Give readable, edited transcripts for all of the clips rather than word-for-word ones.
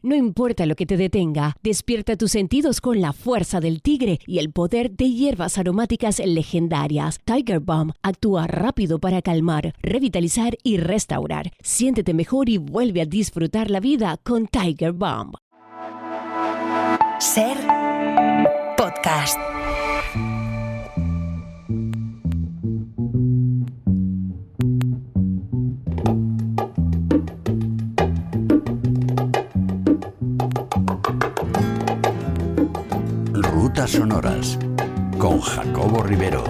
No importa lo que te detenga, despierta tus sentidos con la fuerza del tigre y el poder de hierbas aromáticas legendarias. Tiger Balm actúa rápido para calmar, revitalizar y restaurar. Siéntete mejor y vuelve a disfrutar la vida con Tiger Balm. Ser podcast. Rutas sonoras con Jacobo Rivero.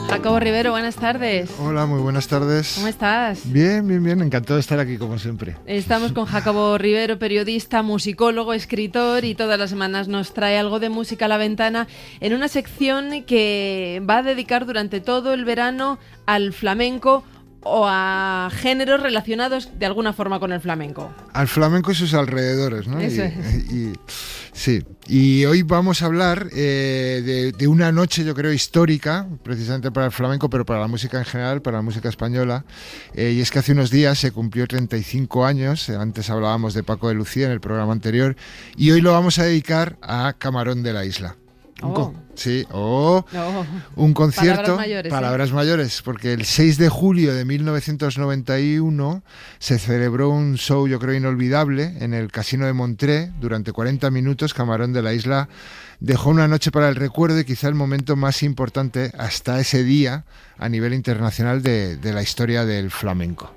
Jacobo Rivero, buenas tardes. Hola, muy buenas tardes. ¿Cómo estás? Bien, encantado de estar aquí como siempre. Estamos con Jacobo Rivero, periodista, musicólogo, escritor, y todas las semanas nos trae algo de música a la ventana en una sección que va a dedicar durante todo el verano al flamenco o a géneros relacionados de alguna forma con el flamenco. Al flamenco y sus alrededores, ¿no? Eso es. Sí, y hoy vamos a hablar de una noche, yo creo, histórica, precisamente para el flamenco, pero para la música en general, para la música española. Y es que hace unos días se cumplió 35 años, antes hablábamos de Paco de Lucía en el programa anterior, y hoy lo vamos a dedicar a Camarón de la Isla. Un concierto, palabras mayores, porque el 6 de julio de 1991 se celebró un show, yo creo, inolvidable en el Casino de Montré. Durante 40 minutos Camarón de la Isla dejó una noche para el recuerdo y quizá el momento más importante hasta ese día a nivel internacional de la historia del flamenco.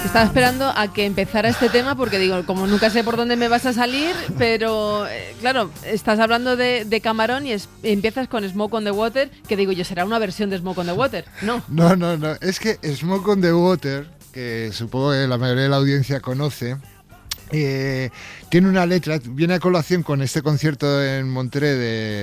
Estaba esperando a que empezara este tema porque digo, como nunca sé por dónde me vas a salir, pero claro, estás hablando de Camarón y empiezas con Smoke on the Water, que digo yo, ¿será una versión de Smoke on the Water? No, es que Smoke on the Water, que supongo que la mayoría de la audiencia conoce, tiene una letra, viene a colación con este concierto en Montré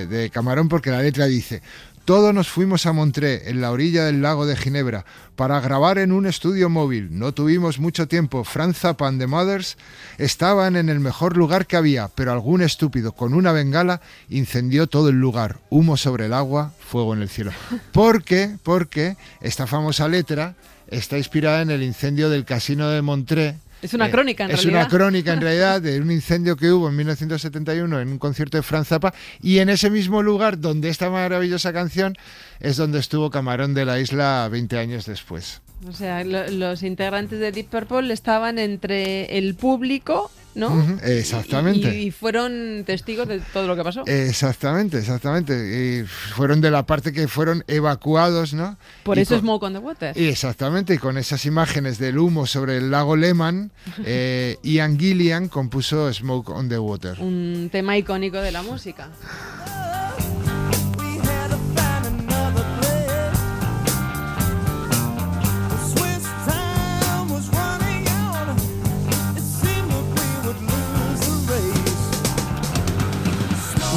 de Camarón, porque la letra dice: todos nos fuimos a Montré, en la orilla del lago de Ginebra, para grabar en un estudio móvil. No tuvimos mucho tiempo. Franz Zappa and the Mothers estaban en el mejor lugar que había, pero algún estúpido con una bengala incendió todo el lugar. Humo sobre el agua, fuego en el cielo. ¿Por qué? Porque esta famosa letra está inspirada en el incendio del Casino de Montré. Es una crónica, en realidad. Es una crónica, en realidad, de un incendio que hubo en 1971 en un concierto de Franz Zappa, y en ese mismo lugar donde esta maravillosa canción es donde estuvo Camarón de la Isla 20 años después. O sea, los integrantes de Deep Purple estaban entre el público, ¿no? Exactamente. Y fueron testigos de todo lo que pasó. Exactamente. Y fueron de la parte que fueron evacuados, ¿no? Por eso Smoke on the Water. Exactamente, y con esas imágenes del humo sobre el lago Lehmann, Ian Gillan compuso Smoke on the Water. Un tema icónico de la música.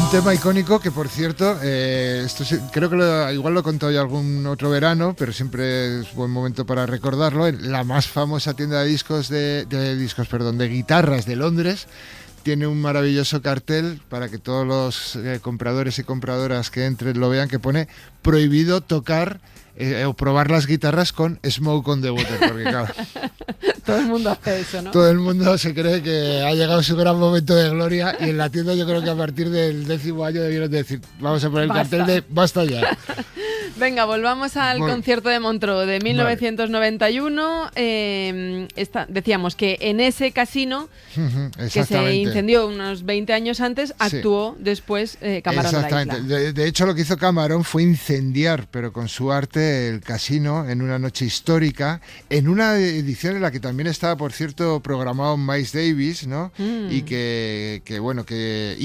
Un tema icónico que, por cierto, esto creo que igual lo he contado ya algún otro verano, pero siempre es buen momento para recordarlo. La más famosa tienda de discos de guitarras de Londres tiene un maravilloso cartel para que todos los compradores y compradoras que entren lo vean, que pone prohibido tocar o probar las guitarras con Smoke on the Water, porque claro, todo el mundo hace eso, ¿no? Todo el mundo se cree que ha llegado su gran momento de gloria, y en la tienda yo creo que a partir del 10º año debieron decir: vamos a poner el cartel de basta ya. Venga, volvamos al concierto de Montreux de 1991. Decíamos que en ese casino, que se incendió unos 20 años antes, actuó después Camarón de la Isla. De hecho, lo que hizo Camarón fue incendiar, pero con su arte, el casino en una noche histórica, en una edición en la que también estaba, por cierto, programado Miles Davis, ¿no? Y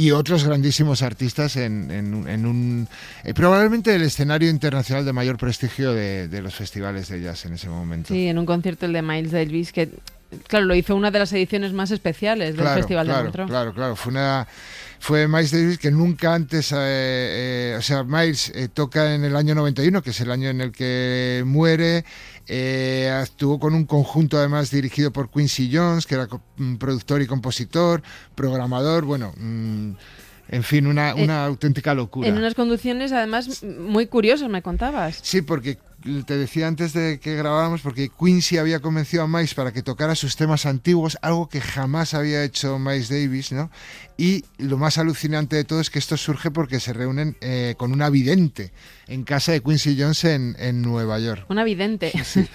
y otros grandísimos artistas en un probablemente el escenario internacional de mayor prestigio de los festivales de jazz en ese momento. Sí, en un concierto el de Miles Davis, que claro, lo hizo una de las ediciones más especiales del Festival de Montreux. Claro. Fue Miles Davis que nunca antes, Miles toca en el año 91, que es el año en el que muere. Actuó con un conjunto además dirigido por Quincy Jones, que era productor y compositor, programador, en fin, una auténtica locura. En unas conducciones además muy curiosas, me contabas. Sí, porque te decía antes de que grabáramos, porque Quincy había convencido a Miles para que tocara sus temas antiguos, algo que jamás había hecho Miles Davis, ¿no? Y lo más alucinante de todo es que esto surge porque se reúnen con una vidente en casa de Quincy Jones en Nueva York. Una vidente. Sí.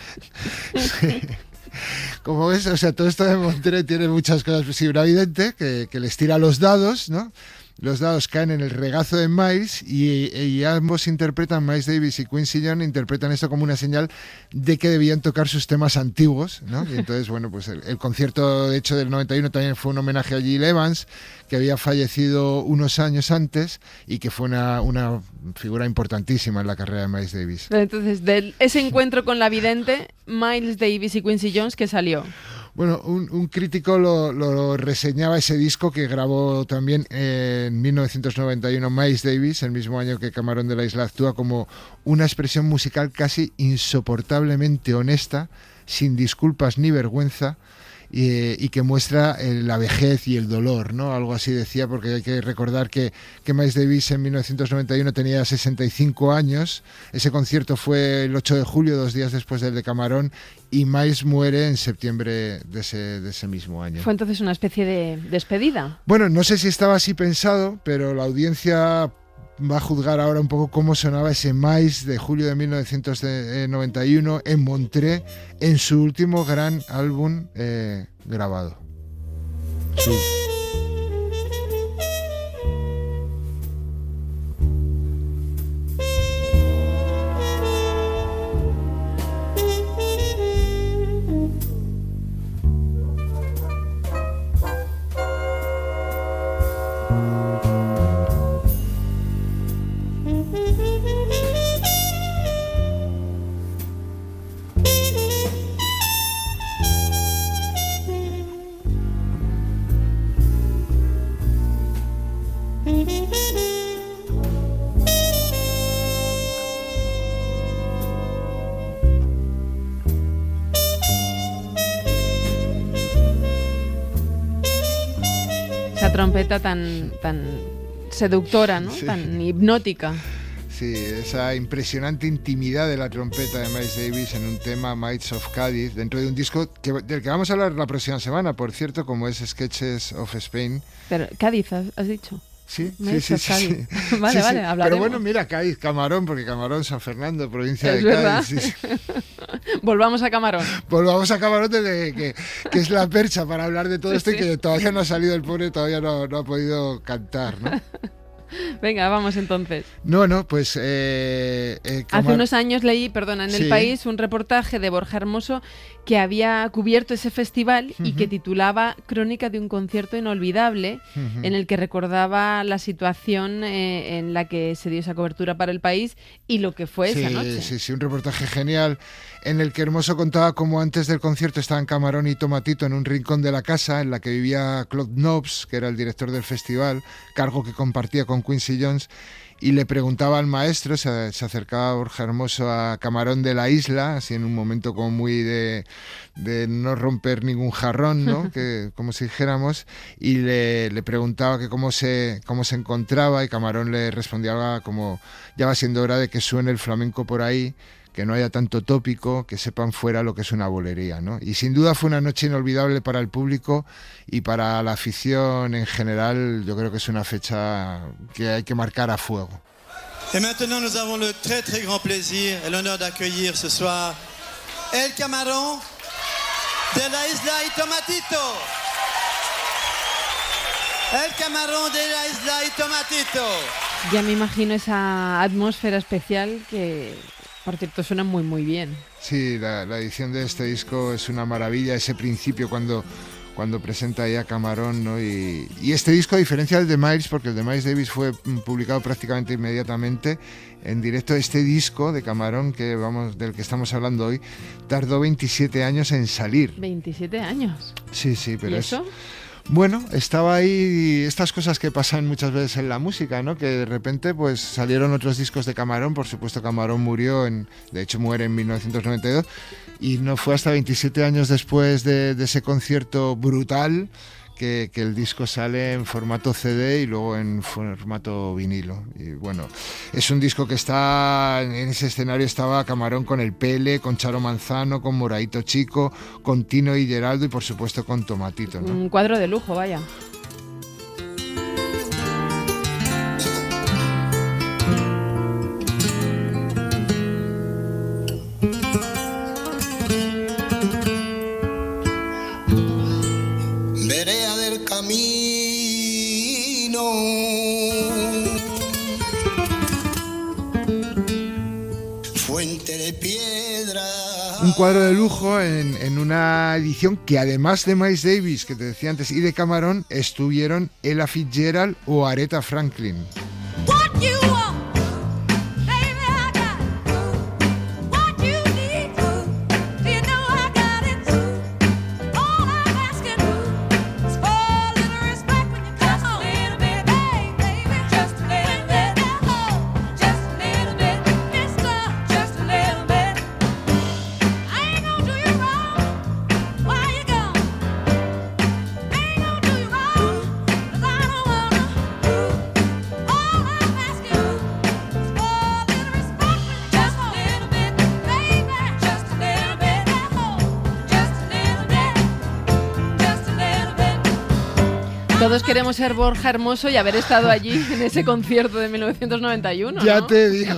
Como ves, todo esto de Montreux tiene muchas cosas. Sí, una vidente que les tira los dados, ¿no? Los dados caen en el regazo de Miles y ambos interpretan, Miles Davis y Quincy Jones, interpretan esto como una señal de que debían tocar sus temas antiguos, ¿no? Y entonces, pues el concierto, de hecho, del 91 también fue un homenaje a Gil Evans, que había fallecido unos años antes y que fue una figura importantísima en la carrera de Miles Davis. Entonces, de ese encuentro con la vidente, Miles Davis y Quincy Jones, ¿qué salió? Bueno, un crítico lo reseñaba ese disco que grabó también en 1991 Miles Davis, el mismo año que Camarón de la Isla, actúa como una expresión musical casi insoportablemente honesta, sin disculpas ni vergüenza, y que muestra la vejez y el dolor, ¿no? Algo así decía, porque hay que recordar que Miles Davis en 1991 tenía 65 años. Ese concierto fue el 8 de julio, 2 días después del de Camarón, y Miles muere en septiembre de ese mismo año. ¿Fue entonces una especie de despedida? Bueno, no sé si estaba así pensado, pero la audiencia va a juzgar ahora un poco cómo sonaba ese Miles de julio de 1991 en Montreux, en su último gran álbum grabado. Sí. Esa trompeta tan seductora, ¿no? Sí. Tan hipnótica. Sí, esa impresionante intimidad de la trompeta de Miles Davis en un tema, Mites of Cádiz, dentro de un disco del que vamos a hablar la próxima semana, por cierto, como es Sketches of Spain. Pero Cádiz, ¿has dicho? Sí. Vale, sí. Vale, hablaremos. Pero bueno, mira, Cádiz, Camarón, porque Camarón, San Fernando, provincia ¿Es de verdad? Cádiz. Sí. Volvamos a Camarón. Volvamos a Camarón, que es la percha para hablar de todo esto y que todavía no ha salido el pobre, todavía no ha podido cantar, ¿no? Venga, vamos entonces. No, pues... Hace unos años leí, en El País, un reportaje de Borja Hermoso que había cubierto ese festival y que titulaba Crónica de un concierto inolvidable, en el que recordaba la situación en la que se dio esa cobertura para El País y lo que fue esa noche. Sí, un reportaje genial en el que Hermoso contaba cómo antes del concierto estaban Camarón y Tomatito en un rincón de la casa en la que vivía Claude Nobs, que era el director del festival, cargo que compartía con Quincy Jones, y le preguntaba al maestro, se acercaba Borja Hermoso a Camarón de la Isla, así en un momento como muy de no romper ningún jarrón, ¿no? Que, como si dijéramos, y le preguntaba que cómo se encontraba, y Camarón le respondía algo como: ya va siendo hora de que suene el flamenco por ahí, que no haya tanto tópico, que sepan fuera lo que es una bolería, ¿no? Y sin duda fue una noche inolvidable para el público y para la afición en general. Yo creo que es una fecha que hay que marcar a fuego. Et maintenant, nous avons le très très grand plaisir et l'honneur d'accueillir ce soir El Camarón de la isla y Tomatito. El Camarón de la isla y Tomatito. Ya me imagino esa atmósfera especial que, por cierto, suena muy muy bien. Sí, la edición de este disco es una maravilla, ese principio cuando presenta ahí a Camarón, ¿no? Y este disco, a diferencia del de Miles, porque el de Miles Davis fue publicado prácticamente inmediatamente en directo, este disco de Camarón del que estamos hablando hoy tardó 27 años en salir. 27 años. Sí, pero ¿Y eso? Bueno, estaba ahí estas cosas que pasan muchas veces en la música, ¿no? Que de repente pues salieron otros discos de Camarón. Por supuesto, Camarón de hecho muere en 1992, y no fue hasta 27 años después de ese concierto brutal que el disco sale en formato CD y luego en formato vinilo. Y bueno, es un disco que está en ese escenario. Estaba Camarón con el Pele, con Charo Manzano, con Moraito Chico, con Tino y Geraldo y por supuesto con Tomatito, ¿no? Un cuadro de lujo, vaya. Vereda del camino, fuente de piedra. Un cuadro de lujo en una edición que, además de Miles Davis, que te decía antes, y de Camarón, estuvieron Ella Fitzgerald o Aretha Franklin. Todos queremos ser Borja Hermoso y haber estado allí en ese concierto de 1991, Ya ¿no? te digo.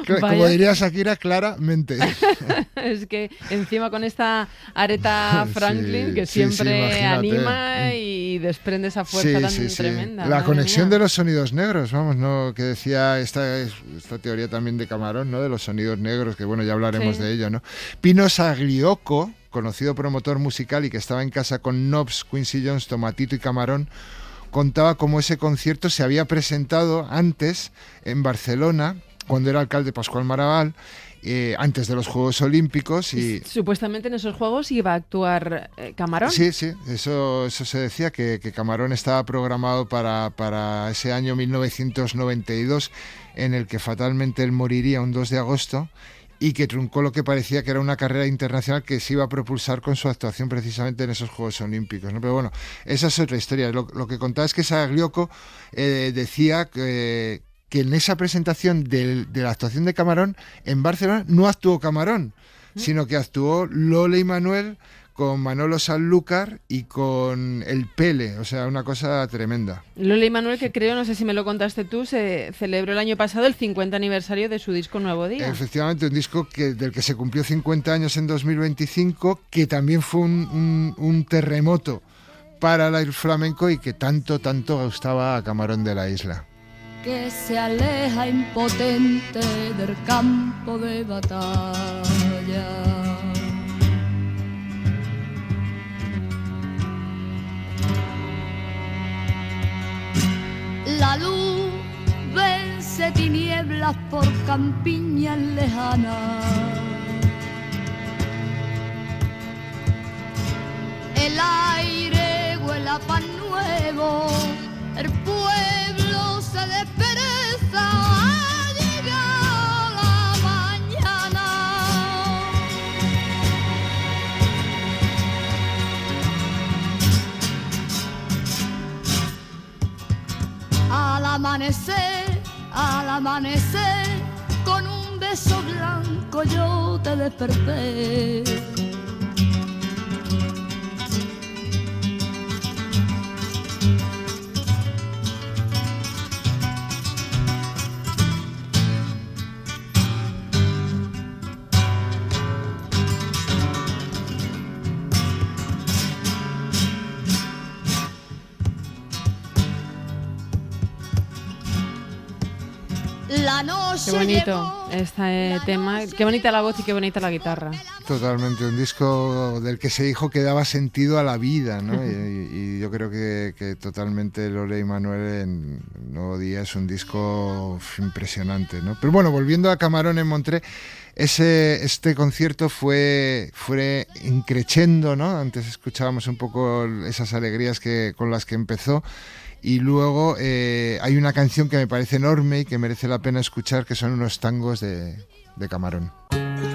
Como Vaya. diría Shakira, claramente. Es que encima con esta Aretha Franklin, Sí, que sí, siempre imagínate. anima y desprende esa fuerza tan tremenda. La madre conexión mía. de los sonidos negros, vamos, ¿no? Que decía esta teoría también de Camarón, ¿no? De los sonidos negros, que bueno, ya hablaremos Sí. de ello, ¿no? Pino Sagliocco, conocido promotor musical y que estaba en casa con Knobs, Quincy Jones, Tomatito y Camarón, contaba cómo ese concierto se había presentado antes en Barcelona, cuando era alcalde Pascual Maragall, antes de los Juegos Olímpicos. Y supuestamente en esos juegos iba a actuar Camarón. sí, eso se decía, que Camarón estaba programado para ese año 1992, en el que fatalmente él moriría un 2 de agosto, y que truncó lo que parecía que era una carrera internacional que se iba a propulsar con su actuación precisamente en esos Juegos Olímpicos, ¿no? Pero bueno, esa es otra historia. Lo que contaba es que Sagliocco decía que en esa presentación de la actuación de Camarón en Barcelona no actuó Camarón, sino que actuó Lola y Manuel con Manolo Sanlúcar y con el Pele, o sea, una cosa tremenda. Lola y Manuel, que creo, no sé si me lo contaste tú, se celebró el año pasado el 50 aniversario de su disco Nuevo Día. Efectivamente, un disco del que se cumplió 50 años en 2025, que también fue un terremoto para el flamenco y que tanto gustaba a Camarón de la Isla. Que se aleja impotente del campo de batalla. La luz vence tinieblas por campiñas lejanas. El aire huele a pan nuevo, el pueblo se despereza, ha llegado la mañana. Al amanecer, con un beso blanco yo te desperté. La noche Qué bonito llegó, este la tema, noche qué bonita la voz y qué bonita la guitarra. Totalmente, un disco del que se dijo que daba sentido a la vida, ¿no? Y yo creo que totalmente Lola y Manuel en Nuevo Día es un disco impresionante, ¿no? Pero bueno, volviendo a Camarón en Montré, este concierto fue increchendo, ¿no? Antes escuchábamos un poco esas alegrías con las que empezó. Y luego hay una canción que me parece enorme y que merece la pena escuchar, que son unos tangos de Camarón.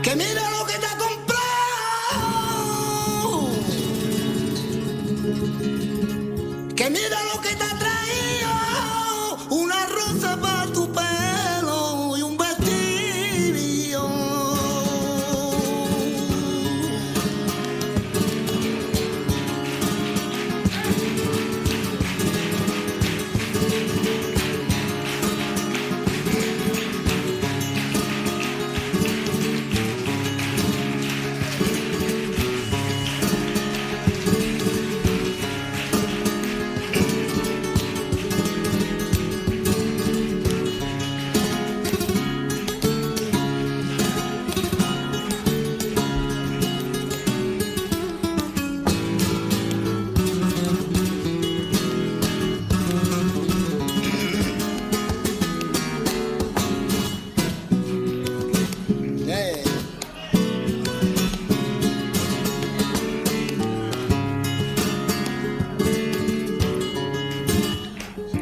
Que mira lo que te ha comprado. Que mira lo que te ha traído. Una rosa para tu pelo y un vestido.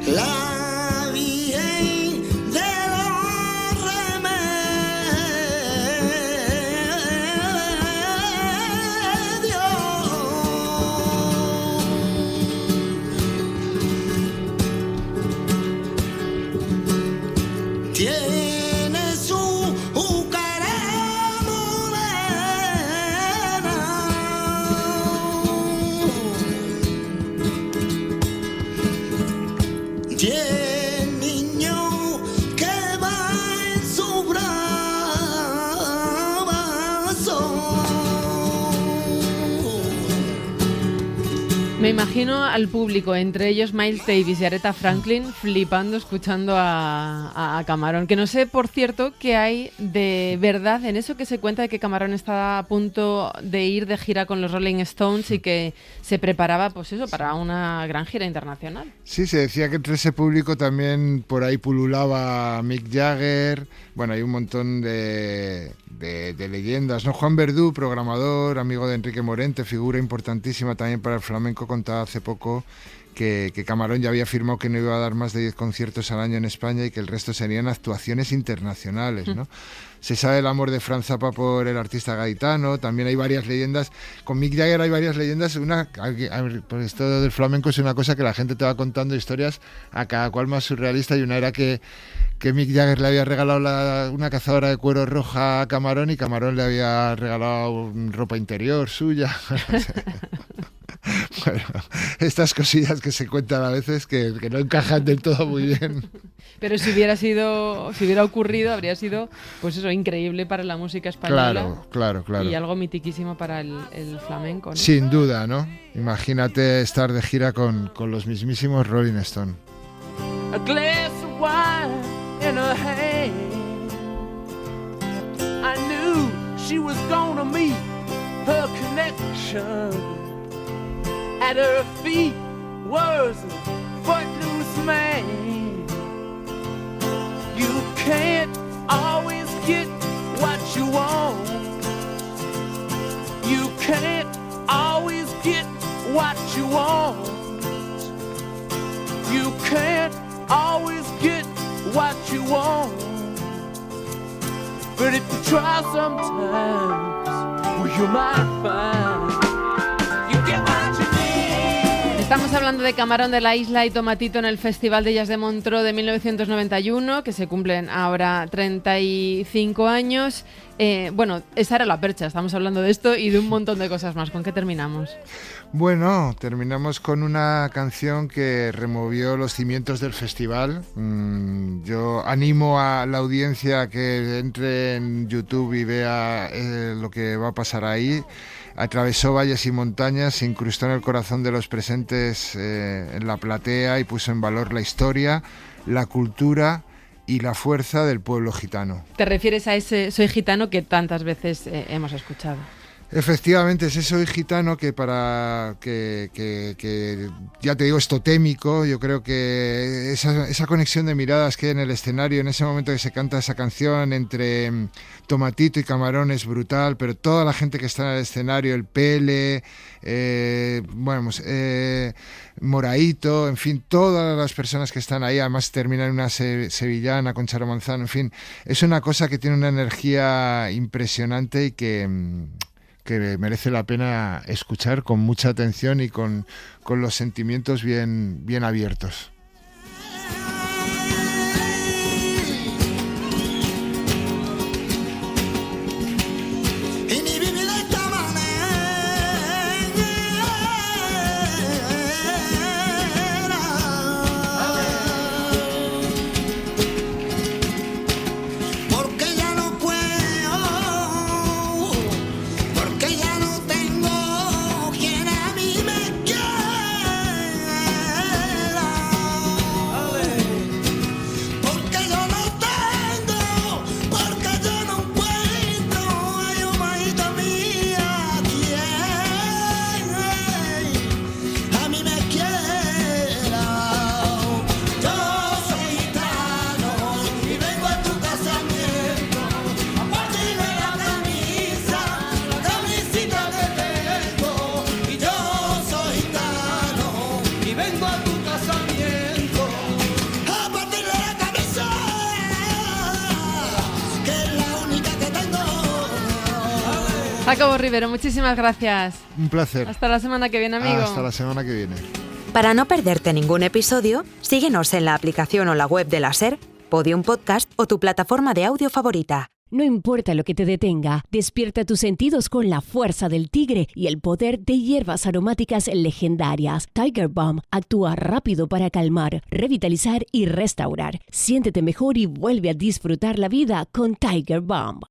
La Virgen de los remedios tiene su cara morena. Y el niño que va en su brazo. Me imagino al público, entre ellos Miles Davis y Aretha Franklin, flipando escuchando a Camarón. Que no sé, por cierto, qué hay de verdad en eso que se cuenta de que Camarón estaba a punto de ir de gira con los Rolling Stones y que se preparaba, pues eso, para una gran gira internacional. Sí, se decía que entre ese público también por ahí pululaba Mick Jagger. Bueno, hay un montón de leyendas, ¿no? Juan Verdú, programador, amigo de Enrique Morente, figura importantísima también para el flamenco, contaba hace poco que Camarón ya había afirmado que no iba a dar más de 10 conciertos al año en España y que el resto serían actuaciones internacionales, ¿no? Se sabe el amor de Franz Zappa por el artista gaditano, también hay varias leyendas. Con Mick Jagger hay varias leyendas. Por esto del flamenco es una cosa que la gente te va contando historias a cada cual más surrealista, y una era que Mick Jagger le había regalado una cazadora de cuero roja a Camarón y Camarón le había regalado ropa interior suya. Bueno, estas cosillas que se cuentan a veces que no encajan del todo muy bien. Pero si hubiera ocurrido, habría sido, pues eso, increíble para la música española. Claro. Y algo mitiquísimo para el flamenco, ¿no? Sin duda, ¿no? Imagínate estar de gira con los mismísimos Rolling Stone. A glass of wine in her hand. I knew she was gonna meet her connection. At her feet was a footloose man. You can't always get what you want. You can't always get what you want. You can't always get what you want. But if you try sometimes, well, you might find you get what you need. Estamos hablando de Camarón de la Isla y Tomatito en el Festival de Jazz de Montreux de 1991, que se cumplen ahora 35 años. Bueno, esa era la percha, estamos hablando de esto y de un montón de cosas más. ¿Con qué terminamos? Bueno, terminamos con una canción que removió los cimientos del festival. Yo animo a la audiencia a que entre en YouTube y vea lo que va a pasar ahí. Atravesó valles y montañas, se incrustó en el corazón de los presentes en la platea y puso en valor la historia, la cultura y la fuerza del pueblo gitano. ¿Te refieres a ese Soy Gitano que tantas veces hemos escuchado? Efectivamente, ese Soy Gitano que ya te digo, es totémico. Yo creo que esa conexión de miradas que hay en el escenario, en ese momento que se canta esa canción entre Tomatito y Camarón, es brutal, pero toda la gente que está en el escenario, el Pele, Moraito, en fin, todas las personas que están ahí, además terminan en una sevillana con Charo Manzano, en fin, es una cosa que tiene una energía impresionante y que merece la pena escuchar con mucha atención y con los sentimientos bien abiertos. Jacobo Rivero, muchísimas gracias. Un placer. Hasta la semana que viene, amigo. Hasta la semana que viene. Para no perderte ningún episodio, síguenos en la aplicación o la web de la SER, Podium Podcast o tu plataforma de audio favorita. No importa lo que te detenga, despierta tus sentidos con la fuerza del tigre y el poder de hierbas aromáticas legendarias. Tiger Balm actúa rápido para calmar, revitalizar y restaurar. Siéntete mejor y vuelve a disfrutar la vida con Tiger Balm.